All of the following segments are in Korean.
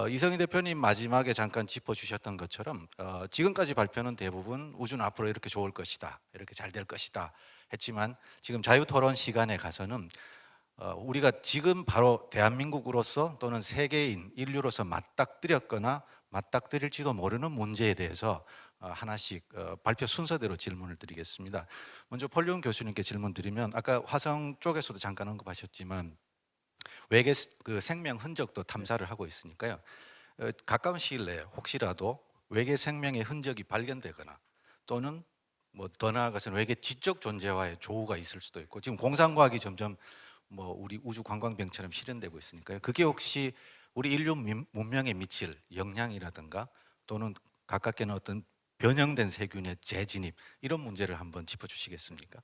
이성희 대표님 마지막에 잠깐 짚어주셨던 것처럼 지금까지 발표는 대부분 우주는 앞으로 이렇게 좋을 것이다, 이렇게 잘 될 것이다 했지만 지금 자유토론 시간에 가서는 우리가 지금 바로 대한민국으로서 또는 세계인, 인류로서 맞닥뜨렸거나 맞닥뜨릴지도 모르는 문제에 대해서 하나씩 발표 순서대로 질문을 드리겠습니다. 먼저 폴리온 교수님께 질문 드리면 아까 화성 쪽에서도 잠깐 언급하셨지만 외계 그 생명 흔적도 탐사를 하고 있으니까요. 가까운 시일 내에 혹시라도 외계 생명의 흔적이 발견되거나 또는 뭐 더 나아가서는 외계 지적 존재와의 조우가 있을 수도 있고 지금 공상과학이 점점 뭐 우리 우주 관광병처럼 실현되고 있으니까요. 그게 혹시 우리 인류 문명에 미칠 영향이라든가 또는 가깝게는 어떤 변형된 세균의 재진입 이런 문제를 한번 짚어주시겠습니까?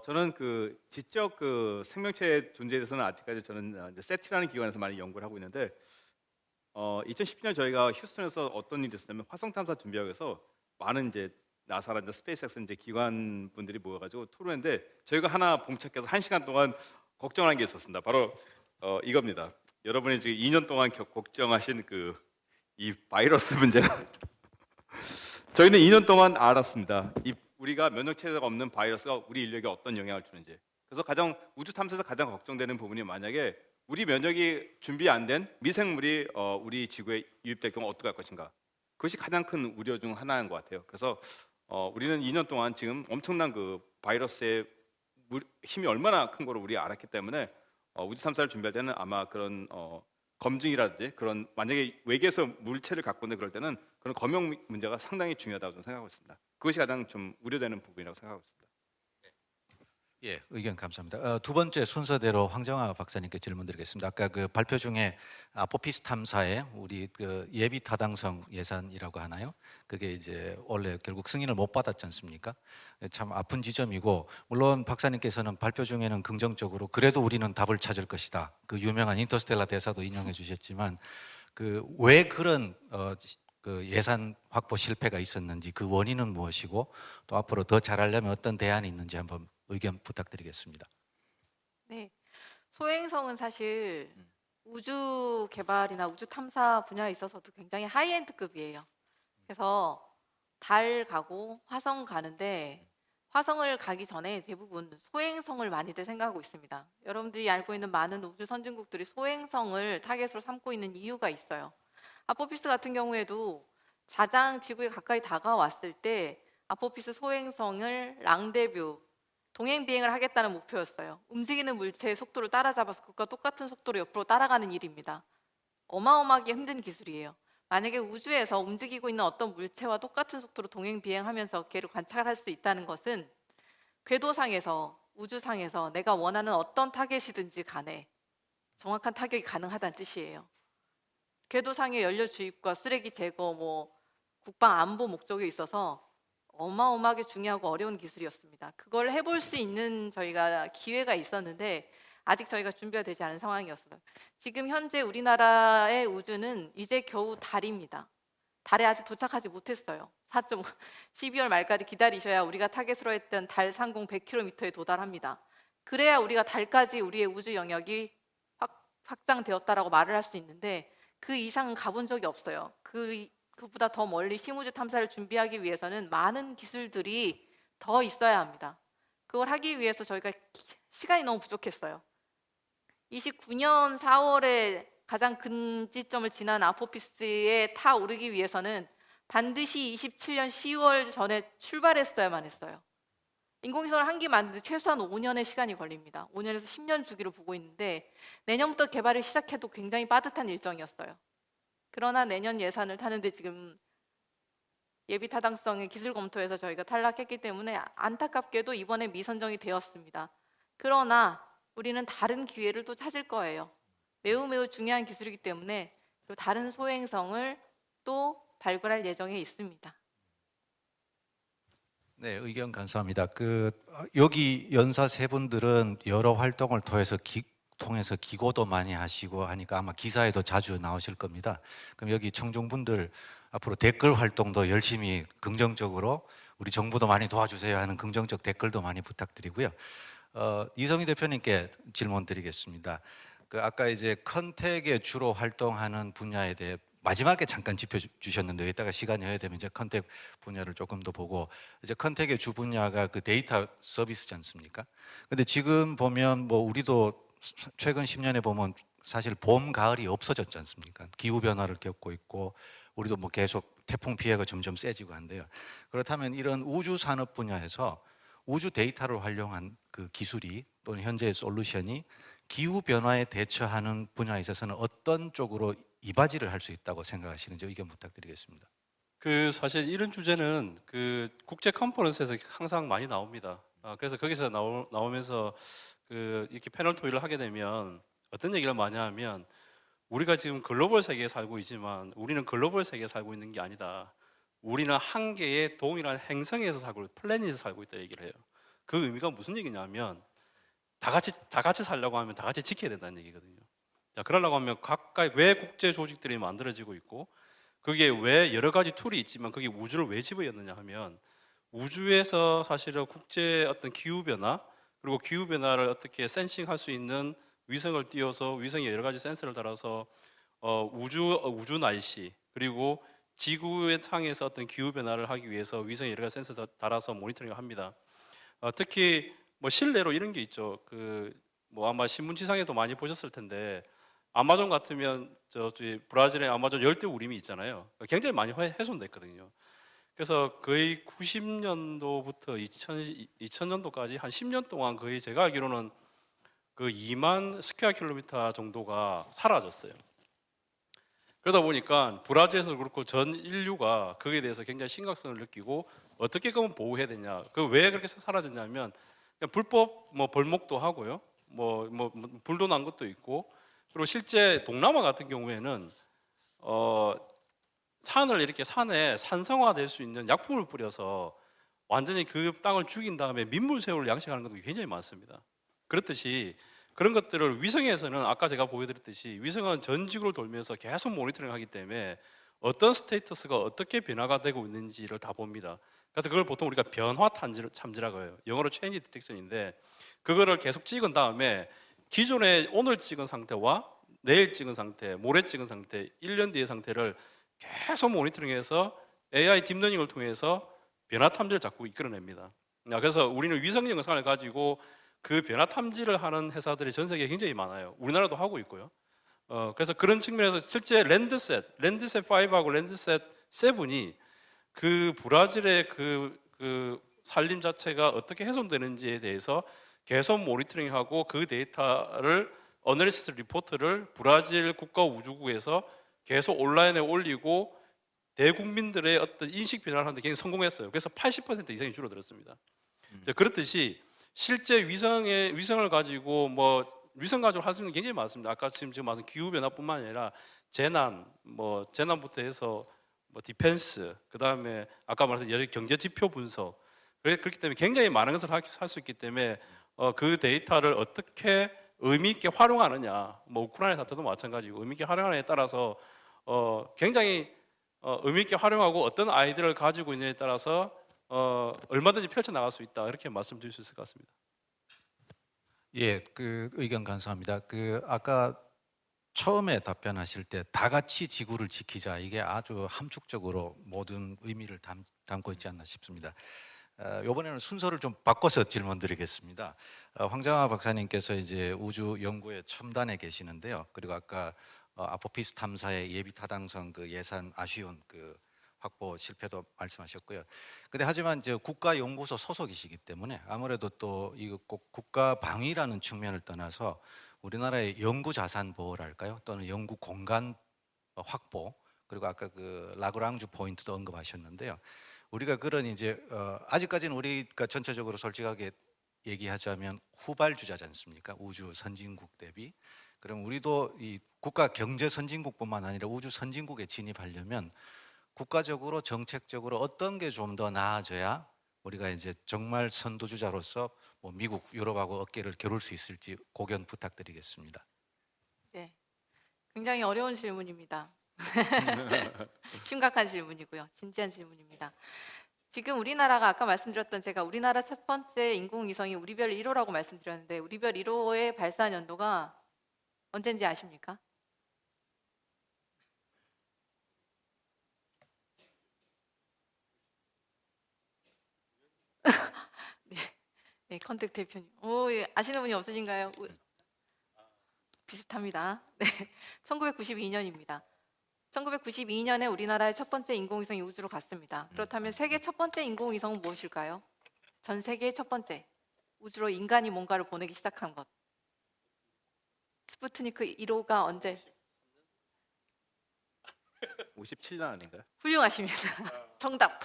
저는 그 지적 그 생명체의 존재에 대해서는 아직까지 저는 이제 세티라는 기관에서 많이 연구를 하고 있는데 2017년 저희가 휴스턴에서 어떤 일이 있었냐면 화성 탐사 준비하기 위해서 많은 이제 나사나 이제 스페이스X 이제 기관 분들이 모여가지고 토론했는데 저희가 하나 봉착해서 1시간 동안 걱정한 게 있었습니다. 바로 이겁니다. 여러분이 지금 2년 동안 걱정하신 그 이 바이러스 문제가 저희는 2년 동안 알았습니다. 우리가 면역체제가 없는 바이러스가 우리 인류에게 어떤 영향을 주는지. 그래서 가장 우주 탐사에서 가장 걱정되는 부분이 만약에 우리 면역이 준비 안 된 미생물이 우리 지구에 유입될 경우 어떻게 할 것인가. 그것이 가장 큰 우려 중 하나인 것 같아요. 그래서 우리는 2년 동안 지금 엄청난 그 바이러스의 힘이 얼마나 큰 걸 우리 알았기 때문에 우주 탐사를 준비할 때는 아마 그런 검증이라든지 그런 만약에 외계에서 물체를 갖고 있는 그럴 때는 그런 검역 문제가 상당히 중요하다고 저는 생각하고 있습니다. 그것이 가장 좀 우려되는 부분이라고 생각하고 있습니다. 예, 의견 감사합니다. 두 번째 순서대로 황정아 박사님께 질문드리겠습니다. 아까 그 발표 중에 아포피스 탐사에 우리 그 예비 타당성 예산이라고 하나요? 그게 이제 원래 결국 승인을 못 받았지 않습니까? 참 아픈 지점이고 물론 박사님께서는 발표 중에는 긍정적으로 그래도 우리는 답을 찾을 것이다. 그 유명한 인터스텔라 대사도 인용해 주셨지만 그 왜 그런 그 예산 확보 실패가 있었는지 그 원인은 무엇이고 또 앞으로 더 잘하려면 어떤 대안이 있는지 한번 의견 부탁드리겠습니다. 네, 소행성은 사실 우주 개발이나 우주 탐사 분야에 있어서도 굉장히 하이엔드급이에요. 그래서 달 가고 화성 가는데 화성을 가기 전에 대부분 소행성을 많이들 생각하고 있습니다. 여러분들이 알고 있는 많은 우주 선진국들이 소행성을 타겟으로 삼고 있는 이유가 있어요. 아포피스 같은 경우에도 가장 지구에 가까이 다가왔을 때 아포피스 소행성을 랑데뷰 동행 비행을 하겠다는 목표였어요. 움직이는 물체의 속도를 따라잡아서 그것과 똑같은 속도로 옆으로 따라가는 일입니다. 어마어마하게 힘든 기술이에요. 만약에 우주에서 움직이고 있는 어떤 물체와 똑같은 속도로 동행 비행하면서 걔를 관찰할 수 있다는 것은 궤도상에서 우주상에서 내가 원하는 어떤 타겟이든지 간에 정확한 타격이 가능하다는 뜻이에요. 궤도상의 연료 주입과 쓰레기 제거, 국방 안보 목적에 있어서 어마어마하게 중요하고 어려운 기술이었습니다. 그걸 해볼 수 있는 저희가 기회가 있었는데 아직 저희가 준비가 되지 않은 상황이었어요. 지금 현재 우리나라의 우주는 이제 겨우 달입니다. 달에 아직 도착하지 못했어요. 4.5, 12월 말까지 기다리셔야 우리가 타겟으로 했던 달 상공 100km에 도달합니다. 그래야 우리가 달까지 우리의 우주 영역이 확장되었다라고 말을 할 수 있는데 그 이상은 가본 적이 없어요. 그보다 더 멀리 심우주 탐사를 준비하기 위해서는 많은 기술들이 더 있어야 합니다. 그걸 하기 위해서 저희가 시간이 너무 부족했어요. 29년 4월에 가장 근지점을 지난 아포피스에 타오르기 위해서는 반드시 27년 10월 전에 출발했어야만 했어요. 인공위성을 한 개 만드는데 최소한 5년의 시간이 걸립니다. 5년에서 10년 주기로 보고 있는데 내년부터 개발을 시작해도 굉장히 빠듯한 일정이었어요. 그러나 내년 예산을 타는데 지금 예비 타당성의 기술 검토에서 저희가 탈락했기 때문에 안타깝게도 이번에 미선정이 되었습니다. 그러나 우리는 다른 기회를 또 찾을 거예요. 매우 중요한 기술이기 때문에 또 다른 소행성을 또 발굴할 예정에 있습니다. 네, 의견 감사합니다. 여기 연사 세 분들은 여러 활동을 통해서 기고도 많이 하시고 하니까 아마 기사에도 자주 나오실 겁니다. 그럼 여기 청중분들 앞으로 댓글 활동도 열심히 긍정적으로 우리 정부도 많이 도와주세요 하는 긍정적 댓글도 많이 부탁드리고요. 이성희 대표님께 질문 드리겠습니다. 그 아까 이제 컨택에 주로 활동하는 분야에 대해 마지막에 잠깐 짚어주셨는데 이따가 시간이 해야 되면 이제 컨택 분야를 조금 더 보고 이제 컨택의 주 분야가 그 데이터 서비스지 않습니까? 근데 지금 보면 뭐 우리도 최근 10년에 보면 사실 봄, 가을이 없어졌지 않습니까? 기후 변화를 겪고 있고 우리도 뭐 계속 태풍 피해가 점점 세지고 한데요. 그렇다면 이런 우주 산업 분야에서 우주 데이터를 활용한 그 기술이 또는 현재의 솔루션이 기후 변화에 대처하는 분야에 있어서는 어떤 쪽으로 이바지를 할 수 있다고 생각하시는지 의견 부탁드리겠습니다. 그 사실 이런 주제는 그 국제 컨퍼런스에서 항상 많이 나옵니다. 그래서 거기서 나오면서 그 이렇게 패널 토의를 하게 되면 어떤 얘기를 많이 하면 우리가 지금 글로벌 세계에 살고 있지만 우리는 글로벌 세계에 살고 있는 게 아니다. 우리는 한 개의 동일한 행성에서 살고 플래닛에서 살고 있다 얘기를 해요. 그 의미가 무슨 얘기냐면 다 같이 살려고 하면 다 같이 지켜야 된다는 얘기거든요. 자, 그러려고 하면 각각 왜 국제 조직들이 만들어지고 있고 그게 왜 여러 가지 툴이 있지만 그게 우주를 왜 집어였느냐 하면 우주에서 사실은 국제 어떤 기후 변화 그리고 기후 변화를 어떻게 센싱할 수 있는 위성을 띄워서 위성에 여러 가지 센서를 달아서 우주 날씨 그리고 지구의 상에서 어떤 기후 변화를 하기 위해서 위성에 여러 가지 센서 달아서 모니터링을 합니다. 특히 뭐 실내로 이런 게 있죠. 그 뭐 아마 신문지상에도 많이 보셨을 텐데 아마존 같으면 저기 브라질의 아마존 열대 우림이 있잖아요. 굉장히 많이 훼손됐거든요. 그래서 거의 90년도부터 2000년도까지 한 10년 동안 거의 제가 알기로는 그 2만 스퀘어 킬로미터 정도가 사라졌어요. 그러다 보니까 브라질에서 그렇고 전 인류가 거기에 대해서 굉장히 심각성을 느끼고 어떻게 그러면 보호해야 되냐. 그 왜 그렇게 사라졌냐면 그냥 불법 뭐 벌목도 하고요. 뭐 불도 난 것도 있고 그리고 실제 동남아 같은 경우에는 산을 이렇게 산에 산성화될 수 있는 약품을 뿌려서 완전히 그 땅을 죽인 다음에 민물새우를 양식하는 것도 굉장히 많습니다. 그렇듯이 그런 것들을 위성에서는 아까 제가 보여드렸듯이 위성은 전 지구를 돌면서 계속 모니터링하기 때문에 어떤 스테이터스가 어떻게 변화가 되고 있는지를 다 봅니다. 그래서 그걸 보통 우리가 변화 탐지라고 해요. 영어로 체인지 디텍션인데 그거를 계속 찍은 다음에 기존에 오늘 찍은 상태와 내일 찍은 상태, 모레 찍은 상태, 1년 뒤의 상태를 계속 모니터링해서 AI 딥러닝을 통해서 변화 탐지를 자꾸 이끌어냅니다. 그래서 우리는 위성 영상을 가지고 그 변화 탐지를 하는 회사들이 전 세계에 굉장히 많아요. 우리나라도 하고 있고요. 그래서 그런 측면에서 실제 랜드셋 5하고 랜드셋 7이 그 브라질의 그 산림 자체가 어떻게 훼손되는지에 대해서 계속 모니터링하고 그 데이터를 어널리시스 리포트를 브라질 국가우주국에서 계속 온라인에 올리고 대국민들의 어떤 인식 변화를 하는데 굉장히 성공했어요. 그래서 80% 이상이 줄어들었습니다. 그렇듯이 실제 위성을 가지고 뭐 위성 가지고 할 수 있는 게 굉장히 많습니다. 아까 지금 말씀 기후 변화뿐만 아니라 재난부터 해서 뭐 디펜스, 그다음에 아까 말했던 여러 경제 지표 분석, 그렇기 때문에 굉장히 많은 것을 할 수 있기 때문에 그 데이터를 어떻게 의미 있게 활용하느냐, 뭐 우크라이나 사태도 마찬가지고 의미 있게 활용하느냐에 따라서 굉장히 의미 있게 활용하고 어떤 아이디어를 가지고 있느냐에 따라서 얼마든지 펼쳐 나갈 수 있다 이렇게 말씀드릴 수 있을 것 같습니다. 예, 그 의견 감사합니다. 그 아까 처음에 답변하실 때 다 같이 지구를 지키자 이게 아주 함축적으로 모든 의미를 담고 있지 않나 싶습니다. 이번에는 순서를 좀 바꿔서 질문드리겠습니다. 황정화 박사님께서 이제 우주 연구의 첨단에 계시는데요. 그리고 아까 아포피스 탐사의 예비 타당성 그 예산 아쉬운 그 확보 실패도 말씀하셨고요. 근데 하지만 이제 국가 연구소 소속이시기 때문에 아무래도 또 이거 꼭 국가 방위라는 측면을 떠나서 우리나라의 연구 자산 보호랄까요? 또는 연구 공간 확보 그리고 아까 그 라그랑주 포인트도 언급하셨는데요. 우리가 그런 이제 아직까지는 우리가 전체적으로 솔직하게 얘기하자면 후발주자지 않습니까? 우주 선진국 대비. 그럼 우리도 이 국가 경제 선진국뿐만 아니라 우주 선진국에 진입하려면 국가적으로 정책적으로 어떤 게 좀 더 나아져야 우리가 이제 정말 선두주자로서 뭐 미국, 유럽하고 어깨를 겨룰 수 있을지 고견 부탁드리겠습니다. 네, 굉장히 어려운 질문입니다. 심각한 질문이고요. 진지한 질문입니다. 지금 우리나라가 아까 말씀드렸던 제가 우리나라 첫 번째 인공위성이 우리별 1호라고 말씀드렸는데 우리별 1호의 발사 연도가 언제인지 아십니까? 네, 네, 컨택 대표님. 오, 예, 아시는 분이 없으신가요? 비슷합니다. 네, 1992년입니다. 1992년에 우리나라의 첫 번째 인공위성이 우주로 갔습니다. 그렇다면 세계 첫 번째 인공위성은 무엇일까요? 전 세계의 첫 번째 우주로 인간이 뭔가를 보내기 시작한 것. 스푸트니크 1호가 언제? 57년 아닌가요? 훌륭하십니다. 정답.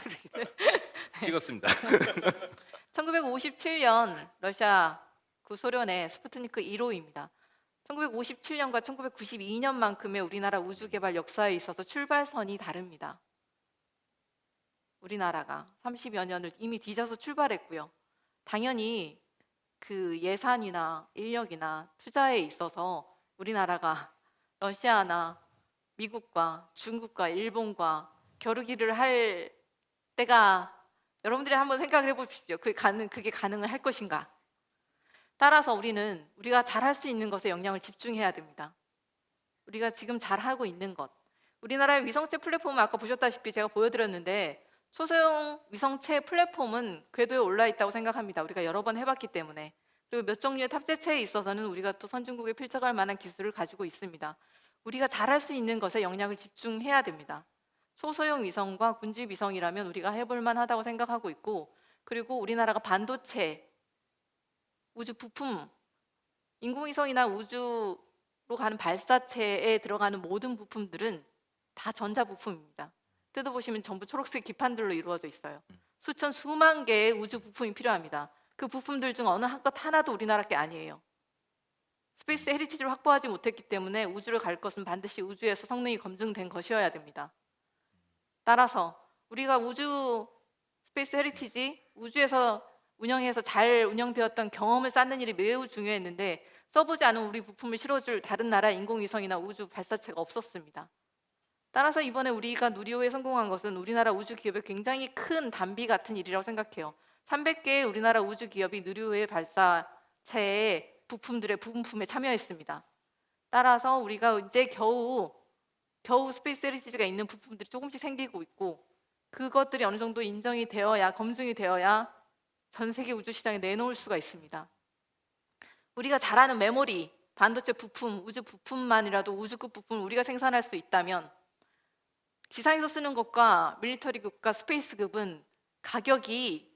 찍었습니다. 1957년 러시아 구소련의 스푸트니크 1호입니다. 1957년과 1992년만큼의 우리나라 우주 개발 역사에 있어서 출발선이 다릅니다. 우리나라가 30여 년을 이미 뒤져서 출발했고요. 당연히 그 예산이나 인력이나 투자에 있어서 우리나라가 러시아나 미국과 중국과 일본과 겨루기를 할 때가 여러분들이 한번 생각을 해보십시오. 그게 가능을 할 것인가? 따라서 우리는 우리가 잘할 수 있는 것에 영향을 집중해야 됩니다. 우리가 지금 잘하고 있는 것. 우리나라의 위성체 플랫폼은 아까 보셨다시피 제가 보여드렸는데 초소형 위성체 플랫폼은 궤도에 올라 있다고 생각합니다. 우리가 여러 번 해봤기 때문에. 그리고 몇 종류의 탑재체에 있어서는 우리가 또 선진국에 필적할 만한 기술을 가지고 있습니다. 우리가 잘할 수 있는 것에 영향을 집중해야 됩니다. 소소형 위성과 군집 위성이라면 우리가 해볼 만하다고 생각하고 있고, 그리고 우리나라가 반도체, 우주 부품, 인공위성이나 우주로 가는 발사체에 들어가는 모든 부품들은 다 전자부품입니다. 뜯어보시면 전부 초록색 기판들로 이루어져 있어요. 수천 수만 개의 우주 부품이 필요합니다. 그 부품들 중 어느 것 하나도 우리나라 게 아니에요. 스페이스 헤리티지를 확보하지 못했기 때문에 우주를 갈 것은 반드시 우주에서 성능이 검증된 것이어야 됩니다. 따라서 우리가 우주 스페이스 헤리티지, 우주에서 운영해서 잘 운영되었던 경험을 쌓는 일이 매우 중요했는데 써보지 않은 우리 부품을 실어줄 다른 나라의 인공위성이나 우주 발사체가 없었습니다. 따라서 이번에 우리가 누리호에 성공한 것은 우리나라 우주 기업의 굉장히 큰 단비 같은 일이라고 생각해요. 300개의 우리나라 우주 기업이 누리호의 발사체의 부품들의 부품에 참여했습니다. 따라서 우리가 이제 겨우 스페이스 헤리티지가 있는 부품들이 조금씩 생기고 있고, 그것들이 어느 정도 인정이 되어야, 검증이 되어야 전 세계 우주 시장에 내놓을 수가 있습니다. 우리가 잘 아는 메모리, 반도체 부품, 우주 부품만이라도 우주급 부품을 우리가 생산할 수 있다면 지상에서 쓰는 것과 밀리터리급과 스페이스급은 가격이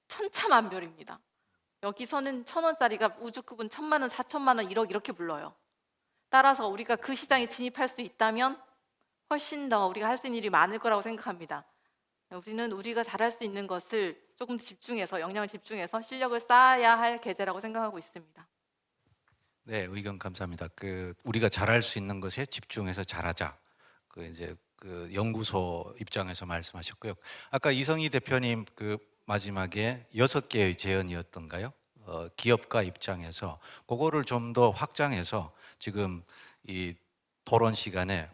천차만별입니다. 여기서는 1,000원짜리가 우주급은 1,000만 원, 4천만 원, 1억 이렇게 불러요. 따라서 우리가 그 시장에 진입할 수 있다면 훨씬 더 우리가 할 수 있는 일이 많을 거라고 생각합니다. 우리는 우리가 잘할 수 있는 것을 조금 더 집중해서, 영향을 집중해서 실력을 쌓아야 할 계제라고 생각하고 있습니다. 네, 의견 감사합니다. 우리가 잘할 수 있는 것에 집중해서 잘하자. 이제 연구소 입장에서 말씀하셨고요. 아까 이성희 대표님 마지막에 6개의 제언이었던가요? 기업가 입장에서 그거를 좀 더 확장해서 지금 이 토론 시간에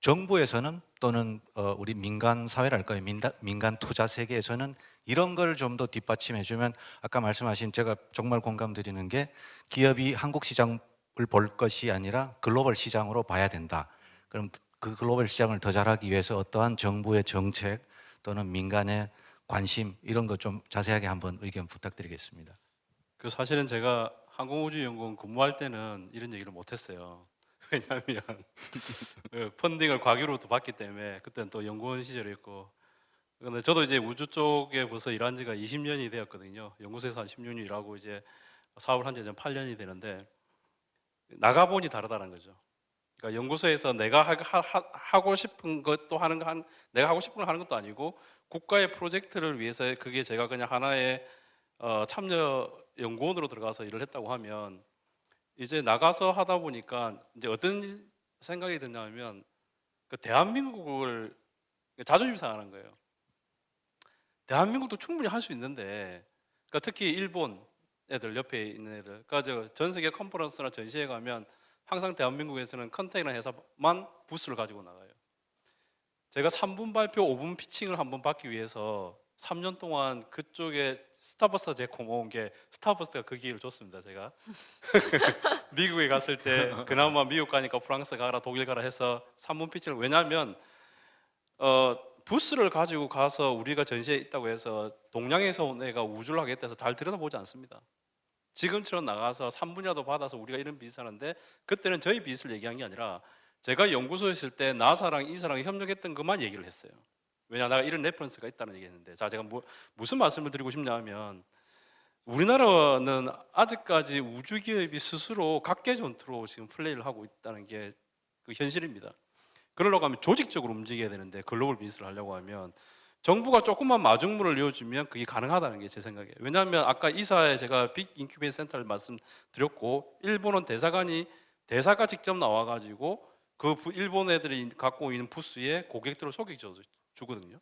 정부에서는 또는 우리 민간 사회랄까요? 민간 투자 세계에서는 이런 걸 좀 더 뒷받침해주면 아까 말씀하신, 제가 정말 공감드리는 게 기업이 한국 시장을 볼 것이 아니라 글로벌 시장으로 봐야 된다. 그럼 그 글로벌 시장을 더 잘하기 위해서 어떠한 정부의 정책 또는 민간의 관심, 이런 거 좀 자세하게 한번 의견 부탁드리겠습니다. 사실은 제가 항공우주연구원 근무할 때는 이런 얘기를 못했어요. 왜냐하면 펀딩을 과기로부터 받기 때문에 그때는 또 연구원 시절이었고, 근데 저도 이제 우주 쪽에 벌써 일한 지가 20년이 되었거든요. 연구소에서 한 10년 일하고 이제 사업을 한 지 8년이 되는데 나가보니 다르다는 거죠. 그러니까 연구소에서 내가 하고 싶은 것도 내가 하고 싶은 걸 하는 것도 아니고 국가의 프로젝트를 위해서, 그게 제가 그냥 하나의 참여 연구원으로 들어가서 일을 했다고 하면, 이제 나가서 하다 보니까 이제 어떤 생각이 드냐면 대한민국을 자존심 상하는 거예요. 대한민국도 충분히 할 수 있는데, 그러니까 특히 일본 애들, 옆에 있는 애들, 그러니까 전 세계 컨퍼런스나 전시회 가면 항상 대한민국에서는 컨테이너 회사만 부스를 가지고 나가요. 제가 3분 발표, 5분 피칭을 한번 받기 위해서 3년 동안 그쪽에 스타버스가 제 고마운 게 스타버스가 그 기회를 줬습니다. 제가 미국에 갔을 때 그나마 미국 가니까 프랑스 가라 독일 가라 해서 3분 피칭을 왜냐하면 부스를 가지고 가서 우리가 전시에 있다고 해서 동양에서 온 애가 우주를 하겠다 해서 달 들여다보지 않습니다. 지금처럼 나가서 3분야도 받아서 우리가 이런 비즈니스 하는데 그때는 저희 비즈니스를 얘기한 게 아니라 제가 연구소에 있을 때 나사랑 이사랑 협력했던 것만 얘기를 했어요. 왜냐 내가 이런 레퍼런스가 있다는 얘기했는데 자 제가 무슨 말씀을 드리고 싶냐 하면 우리나라는 아직까지 우주 기업이 스스로 각계 전투로 지금 플레이를 하고 있다는 게 그 현실입니다. 그러려고 하면 조직적으로 움직여야 되는데 글로벌 비즈니스를 하려고 하면 정부가 조금만 마중물을 이어주면 그게 가능하다는 게 제 생각이에요. 왜냐하면 아까 이사에 제가 빅 인큐베이션 센터를 말씀드렸고 일본은 대사가 직접 나와가지고 그 일본 애들이 갖고 있는 부스에 고객들을 소개해 주거든요.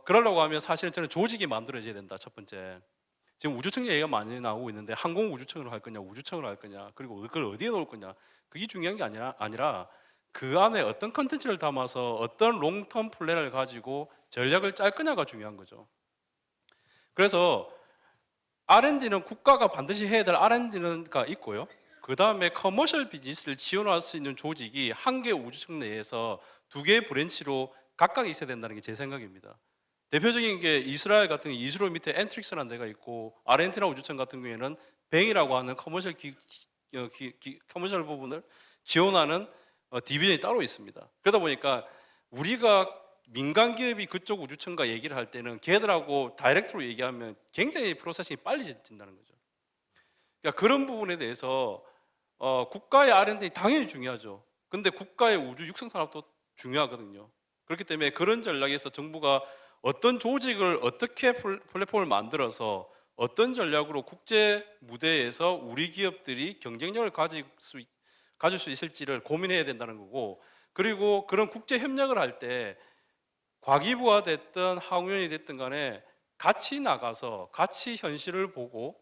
그러려고 하면 사실은 저는 조직이 만들어져야 된다. 첫 번째. 지금 우주청 얘기가 많이 나오고 있는데 항공우주청으로 할 거냐, 우주청으로 할 거냐, 그리고 그걸 어디에 놓을 거냐. 그게 중요한 게 아니라 그 안에 어떤 컨텐츠를 담아서 어떤 롱텀 플랜을 가지고 전략을 짤 거냐가 중요한 거죠. 그래서 R&D는 국가가 반드시 해야 될 R&D가 있고요. 그 다음에 커머셜 비즈니스를 지원할 수 있는 조직이 한 개 우주청 내에서 두 개의 브랜치로 각각 있어야 된다는 게 제 생각입니다. 대표적인 게 이스라엘 같은 경우 이스라엘 밑에 엔트릭스라는 데가 있고 아르헨티나 우주청 같은 경우에는 뱅이라고 하는 커머셜 부분을 지원하는 디비전이 따로 있습니다. 그러다 보니까 우리가 민간 기업이 그쪽 우주청과 얘기를 할 때는 걔들하고 다이렉트로 얘기하면 굉장히 프로세싱이 빨리 진다는 거죠. 그러니까 그런 부분에 대해서 국가의 R&D 당연히 중요하죠. 근데 국가의 우주 육성 산업도 중요하거든요. 그렇기 때문에 그런 전략에서 정부가 어떤 조직을 어떻게 플랫폼을 만들어서 어떤 전략으로 국제 무대에서 우리 기업들이 경쟁력을 가질 수 있을지를 고민해야 된다는 거고, 그리고 그런 국제 협력을 할 때 과기부가 됐든 항우연이 됐든 간에 같이 나가서 같이 현실을 보고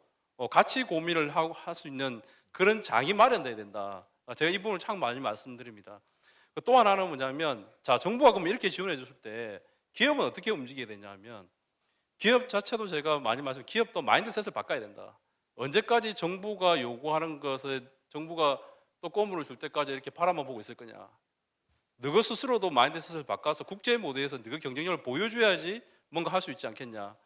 같이 고민을 할 수 있는 그런 장이 마련돼야 된다. 제가 이 부분을 참 많이 말씀드립니다. 또 하나는 뭐냐면, 자, 정부가 그럼 이렇게 지원해 줬을 때 기업은 어떻게 움직여야 되냐면, 기업 자체도 제가 많이 기업도 마인드셋을 바꿔야 된다. 언제까지 정부가 요구하는 것을 정부가 또 꼬물을 줄 때까지 이렇게 바라만 보고 있을 거냐. 너가 스스로도 마인드셋을 바꿔서 국제 무대에서 너가 경쟁력을 보여줘야지 뭔가 할 수 있지 않겠냐.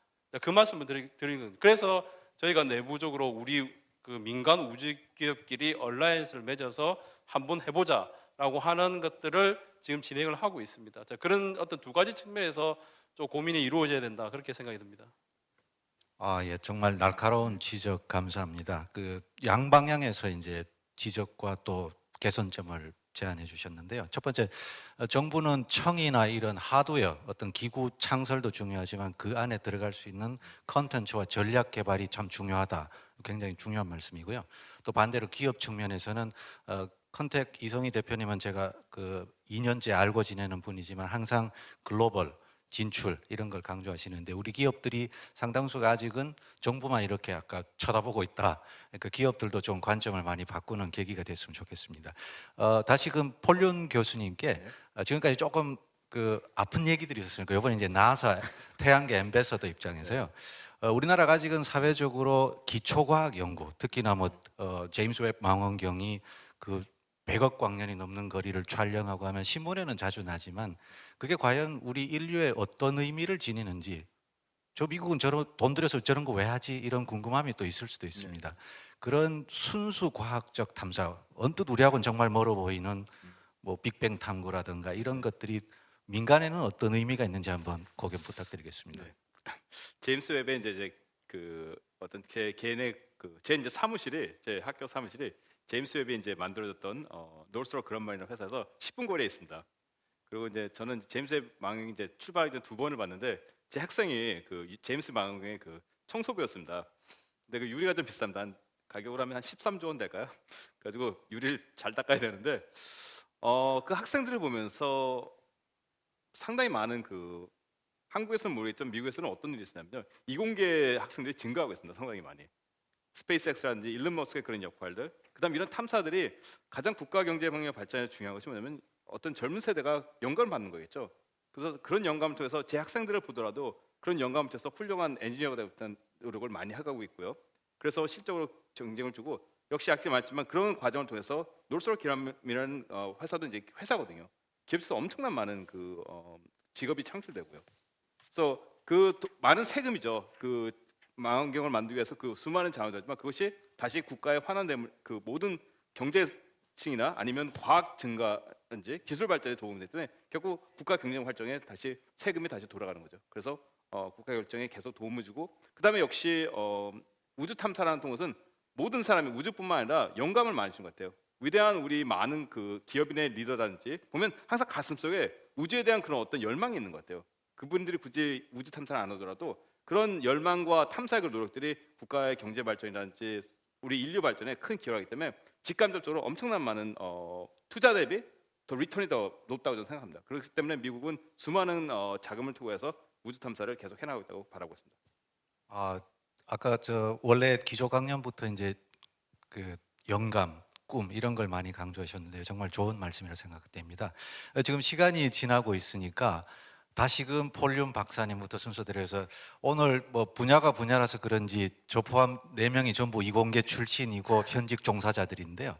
그 말씀을 드리는 거예요. 그래서 저희가 내부적으로 우리 그 민간 우주 기업끼리 얼라이언스를 맺어서 한번 해보자라고 하는 것들을 지금 진행을 하고 있습니다. 자, 그런 어떤 두 가지 측면에서 좀 고민이 이루어져야 된다, 그렇게 생각이 듭니다. 예, 정말 날카로운 지적 감사합니다. 그 양방향에서 이제 지적과 또 개선점을 제안해 주셨는데요. 첫 번째, 정부는 청이나 이런 하드웨어, 어떤 기구 창설도 중요하지만 그 안에 들어갈 수 있는 컨텐츠와 전략 개발이 참 중요하다. 굉장히 중요한 말씀이고요. 또 반대로 기업 측면에서는 컨택 이성희 대표님은 제가 그 2년째 알고 지내는 분이지만 항상 글로벌 진출 이런 걸 강조하시는데, 우리 기업들이 상당수가 아직은 정부만 이렇게 아까 쳐다보고 있다. 그 기업들도 좀 관점을 많이 바꾸는 계기가 됐으면 좋겠습니다. 다시금 폴륜 교수님께 지금까지 조금 그 아픈 얘기들이 있었으니까 이번에 이제 나사 태양계 엠베서더 입장에서요. 우리나라가 아직은 사회적으로 기초과학 연구, 특히나 뭐 제임스 웹 망원경이 그 100억 광년이 넘는 거리를 촬영하고 하면 신문에는 자주 나지만 그게 과연 우리 인류에 어떤 의미를 지니는지, 저 미국은 저런 돈 들여서 저런 거 왜 하지? 이런 궁금함이 또 있을 수도 있습니다. 그런 순수 과학적 탐사, 언뜻 우리하고는 정말 멀어 보이는 뭐 빅뱅 탐구라든가 이런 것들이 민간에는 어떤 의미가 있는지 한번 고견 부탁드리겠습니다. 네. 제임스 웹의 이제 그 어떤 제 개인의 제 이제 사무실이, 제 학교 사무실이 제임스 웹이 이제 만들어졌던 노스트록 그런마이라는 회사에서 10분 거리에 있습니다. 그리고 이제 저는 제임스 웹 망원경 이제 출발하기 전 2번을 봤는데 제 학생이 그 제임스 망원경의 그 청소부였습니다. 근데 그 유리가 좀 비쌉니다. 가격으로 하면 한 13조 원 될까요? 그래가지고 유리를 잘 닦아야 되는데 그 학생들을 보면서 상당히 많은 그 한국에서는 모르겠지만 미국에서는 어떤 일이 있었냐면요, 이공계 학생들이 증가하고 있습니다. 상당히 많이. 스페이스X라든지 일론 머스크의 그런 역할들, 그다음 이런 탐사들이 가장 국가 경제 방향 발전에 중요한 것이 뭐냐면 어떤 젊은 세대가 영감을 받는 거겠죠. 그래서 그런 영감을 통해서 제 학생들을 보더라도 그런 영감을 통해서 훌륭한 엔지니어가 되겠다는 노력을 많이 하고 있고요. 그래서 실적으로 경쟁을 주고 역시 아까 말했지만 그런 과정을 통해서 노스월키라는 회사도 이제 회사거든요. 기업에서 엄청난 많은 직업이 창출되고요. 그래서 많은 세금이죠. 그 망원경을 만들기 위해서 그 수많은 자원이지만 그것이 다시 국가에 환원됨을 그 모든 경제층이나 아니면 과학 증가인지 기술 발전에 도움이 되기 때문에 결국 국가 경쟁 활동에 다시 세금이 다시 돌아가는 거죠. 그래서 국가 결정에 계속 도움을 주고 그다음에 역시 우주 탐사라는 것은 모든 사람이 우주뿐만 아니라 영감을 많이 준 것 같아요. 위대한 우리 많은 그 기업인의 리더라든지 보면 항상 가슴속에 우주에 대한 그런 어떤 열망이 있는 것 같아요. 그분들이 굳이 우주 탐사를 안 하더라도 그런 열망과 탐사의 그 노력들이 국가의 경제 발전이라든지 우리 인류 발전에 큰 기여를 하기 때문에 직간접적으로 엄청난 많은 투자 대비 더 리턴이 더 높다고 저는 생각합니다. 그렇기 때문에 미국은 수많은 자금을 투구해서 우주 탐사를 계속 해나가고 있다고 바라고 있습니다. 아까 원래 기조 강연부터 이제 그 영감, 꿈 이런 걸 많이 강조하셨는데요. 정말 좋은 말씀이라 생각됩니다. 지금 시간이 지나고 있으니까 다시금 폴륨 박사님부터 순서대로 해서 오늘 뭐 분야가 분야라서 그런지 저 포함 4명이 전부 이공계 출신이고 현직 종사자들인데요.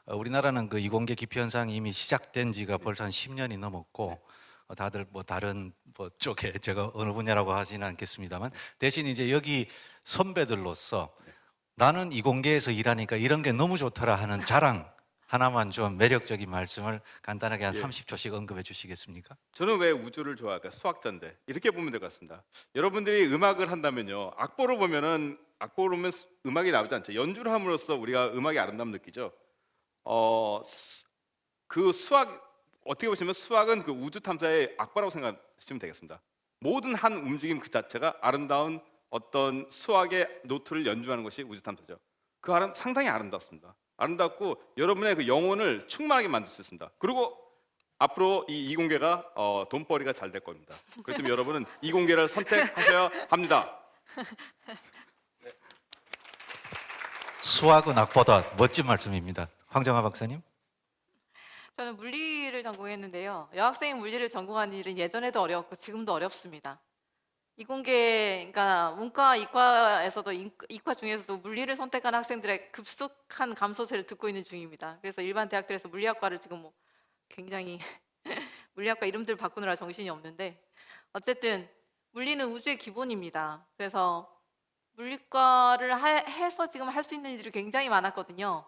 우리나라는 그 이공계 기피 현상이 이미 시작된 지가 벌써 한 10년이 넘었고 다들 뭐 다른 뭐 쪽에 제가 어느 분야라고 하지는 않겠습니다만 대신 이제 여기 선배들로서 나는 이공계에서 일하니까 이런 게 너무 좋더라 하는 자랑 하나만 좀 매력적인 말씀을 간단하게 한 30초씩 언급해 주시겠습니까? 저는 왜 우주를 좋아할까? 수학자인데 이렇게 보면 될 것 같습니다. 여러분들이 음악을 한다면요, 악보를 보면 음악이 나오지 않죠. 연주를 함으로써 우리가 음악의 아름다움을 느끼죠. 그 수학 어떻게 보시면 수학은 그 우주 탐사의 악보라고 생각하시면 되겠습니다. 모든 한 움직임 그 자체가 아름다운 어떤 수학의 노트를 연주하는 것이 우주 탐사죠. 상당히 아름답습니다. 아름답고 여러분의 그 영혼을 충만하게 만들 수 있습니다. 그리고 앞으로 이 이공계가 돈벌이가 잘 될 겁니다. 그렇기 때문에 여러분은 이공계를 선택하셔야 합니다. 수학은 악보다 멋진 말씀입니다. 황정아 박사님. 저는 물리를 전공했는데요. 여학생이 물리를 전공한 일은 예전에도 어려웠고 지금도 어렵습니다. 이공계, 그러니까 문과, 이과에서도 이과 중에서도 물리를 선택한 학생들의 급속한 감소세를 듣고 있는 중입니다. 그래서 일반 대학들에서 물리학과를 지금 뭐 굉장히 물리학과 이름들 바꾸느라 정신이 없는데 어쨌든 물리는 우주의 기본입니다. 그래서 물리과를 해서 지금 할 수 있는 일이 굉장히 많았거든요.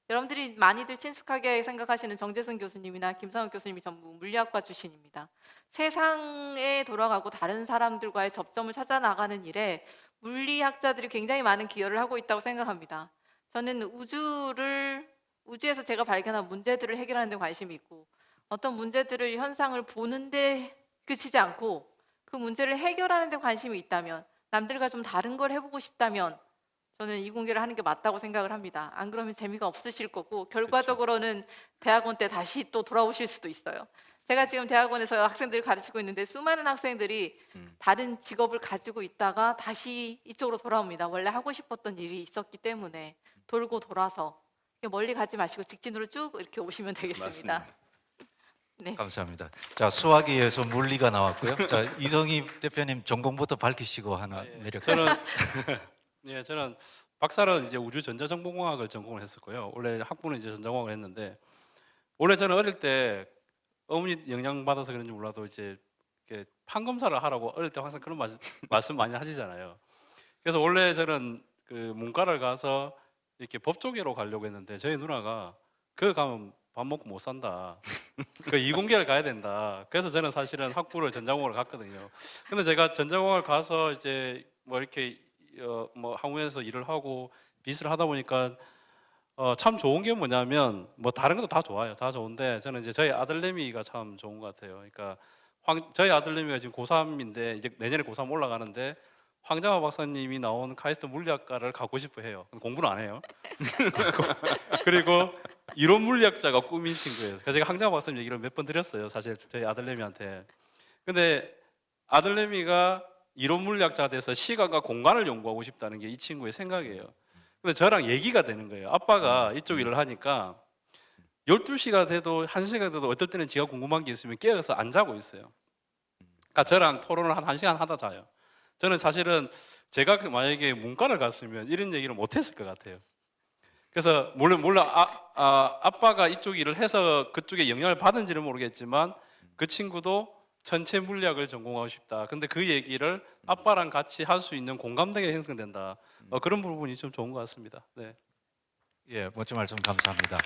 여러분들이 많이들 친숙하게 생각하시는 정재승 교수님이나 김상욱 교수님이 전부 물리학과 출신입니다. 세상에 돌아가고 다른 사람들과의 접점을 찾아 나가는 일에 물리학자들이 굉장히 많은 기여를 하고 있다고 생각합니다. 저는 우주에서 제가 발견한 문제들을 해결하는 데 관심이 있고 어떤 문제들을 현상을 보는데 그치지 않고 그 문제를 해결하는 데 관심이 있다면 남들과 좀 다른 걸 해보고 싶다면 저는 이공계를 하는 게 맞다고 생각을 합니다. 안 그러면 재미가 없으실 거고 결과적으로는 대학원 때 다시 또 돌아오실 수도 있어요. 제가 지금 대학원에서 학생들을 가르치고 있는데 수많은 학생들이 다른 직업을 가지고 있다가 다시 이쪽으로 돌아옵니다. 원래 하고 싶었던 일이 있었기 때문에 돌고 돌아서 멀리 가지 마시고 직진으로 쭉 이렇게 오시면 되겠습니다. 맞습니다. 네. 감사합니다. 자, 수학에 의해서 물리가 나왔고요. 자, 이성희 대표님 전공부터 밝히시고 하나 매력. 저는 박사는 이제 우주 전자정보공학을 전공을 했었고요. 원래 학부는 이제 전자공학을 했는데 원래 저는 어릴 때 어머니 영향 받아서 그런지 몰라도 이제 이렇게 판검사를 하라고 어릴 때 항상 그런 말씀 많이 하시잖아요. 그래서 원래 저는 그 문과를 가서 이렇게 법조계로 가려고 했는데 저희 누나가 그거 가면 밥 먹고 못 산다. 그 이공계를 가야 된다. 그래서 저는 사실은 학부를 전자공학을 갔거든요. 근데 제가 전자공학을 가서 이제 뭐 이렇게 뭐 항우에서 일을 하고 빚을 하다 보니까 참 좋은 게 뭐냐면 뭐 다른 것도 다 좋아요. 다 좋은데 저는 이제 저희 아들내미가 참 좋은 것 같아요. 그러니까 저희 아들내미가 지금 고3인데 이제 내년에 고3 올라가는데 황정아 박사님이 나온 카이스트 물리학과를 가고 싶어 해요. 공부는 안 해요. 그리고 이론 물리학자가 꿈인 친구예요. 그래서 제가 황정아 박사님 얘기를 몇 번 드렸어요. 사실 저희 아들내미한테. 근데 아들내미가 이론 물리학자가 돼서 시간과 공간을 연구하고 싶다는 게 이 친구의 생각이에요. 근데 저랑 얘기가 되는 거예요. 아빠가 이쪽 일을 하니까 12시가 돼도 1시가 돼도 어떨 때는 지가 궁금한 게 있으면 깨어서 안 자고 있어요. 그러니까 저랑 토론을 한 1시간 하다 자요. 저는 사실은 제가 만약에 문과를 갔으면 이런 얘기를 못 했을 것 같아요. 그래서 물론 아빠가 이쪽 일을 해서 그쪽에 영향을 받은지는 모르겠지만 그 친구도 전체 물리학을 전공하고 싶다. 근데 그 얘기를 아빠랑 같이 할 수 있는 공감대가 형성된다. 그런 부분이 좀 좋은 것 같습니다. 네. 예, 멋진 말씀 감사합니다.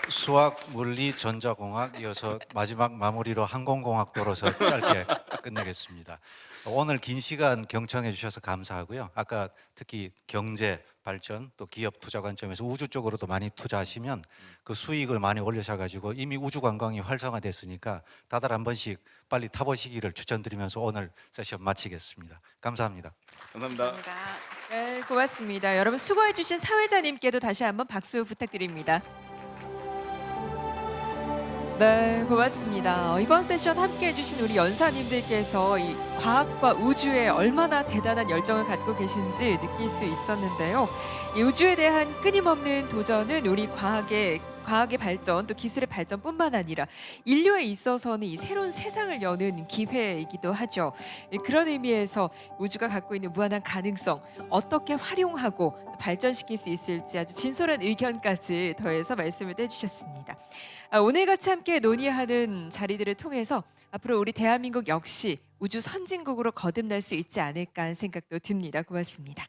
수학, 물리, 전자공학 이어서 마지막 마무리로 항공공학도로서 짧게 끝내겠습니다. 오늘 긴 시간 경청해 주셔서 감사하고요. 아까 특히 경제 발전 또 기업 투자 관점에서 우주 쪽으로도 많이 투자하시면 그 수익을 많이 올리셔가지고 이미 우주 관광이 활성화됐으니까 다들 한 번씩 빨리 타보시기를 추천드리면서 오늘 세션 마치겠습니다. 감사합니다. 감사합니다. 감사합니다. 네, 고맙습니다. 여러분 수고해주신 사회자님께도 다시 한번 박수 부탁드립니다. 네, 고맙습니다. 이번 세션 함께해주신 우리 연사님들께서 이 과학과 우주에 얼마나 대단한 열정을 갖고 계신지 느낄 수 있었는데요. 이 우주에 대한 끊임없는 도전은 우리 과학의 발전 또 기술의 발전뿐만 아니라 인류에 있어서는 이 새로운 세상을 여는 기회이기도 하죠. 그런 의미에서 우주가 갖고 있는 무한한 가능성 어떻게 활용하고 발전시킬 수 있을지 아주 진솔한 의견까지 더해서 말씀을 해주셨습니다. 오늘같이 함께 논의하는 자리들을 통해서 앞으로 우리 대한민국 역시 우주 선진국으로 거듭날 수 있지 않을까 하는 생각도 듭니다. 고맙습니다.